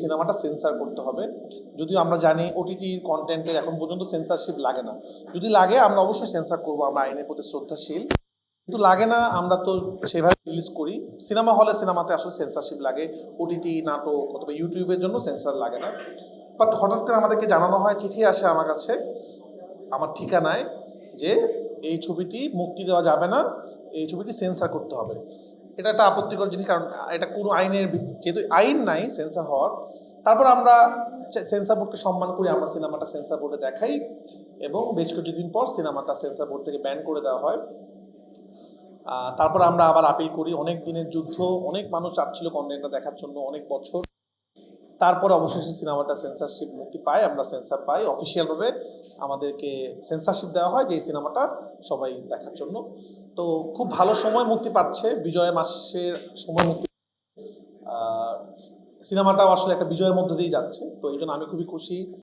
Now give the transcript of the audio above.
সিনেমাটা সেন্সার করতে হবে। যদিও আমরা জানি ওটিটির কন্টেন্টের এখন পর্যন্ত সেন্সারশিপ লাগে না। যদি লাগে আমরা অবশ্যই সেন্সার করবো, আমরা আইনের প্রতি শ্রদ্ধাশীল। কিন্তু লাগে না, আমরা তো সেভাবে রিলিজ করি। সিনেমা হলে সিনেমাতে আসলে সেন্সারশিপ লাগে, ওটিটি নাটক অথবা ইউটিউবের জন্য সেন্সার লাগে না। বাট হঠাৎ করে আমাদেরকে জানানো হয়, চিঠি আসে আমার কাছে আমার ঠিকানায়, যে এই ছবিটি মুক্তি দেওয়া যাবে না, এই ছবিটি সেন্সার করতে হবে। এটা একটা আপত্তিকর জিনিস, কারণ এটা কোনো আইনের যেহেতু আইন নাই সেন্সার হওয়ার, তারপর আমরা সেন্সার বোর্ডকে সম্মান করি, আমরা সিনেমাটা সেন্সার বোর্ডে দেখাই এবং বেশ কিছুদিন পর সিনেমাটা সেন্সার বোর্ড থেকে ব্যান করে দেওয়া হয়। তারপর আমরা আবার আপিল করি, অনেক দিনের যুদ্ধ, অনেক মানুষ চাচ্ছিল কন্টেন্টটা দেখার জন্য অনেক বছর। তারপরে অবশেষে সিনেমাটা সেন্সারশিপ মুক্তি পায়, আমরা সেন্সার পাই, অফিসিয়ালভাবে আমাদেরকে সেন্সারশিপ দেওয়া হয় যে এই সিনেমাটা সবাই দেখার জন্য। তো খুব ভালো সময় মুক্তি পাচ্ছে, বিজয় মাসের সময় মুক্তি। সিনেমাটাও আসলে একটা বিজয়ের মধ্যে দিয়ে যাচ্ছে, তো এই জন্য আমি খুবই খুশি।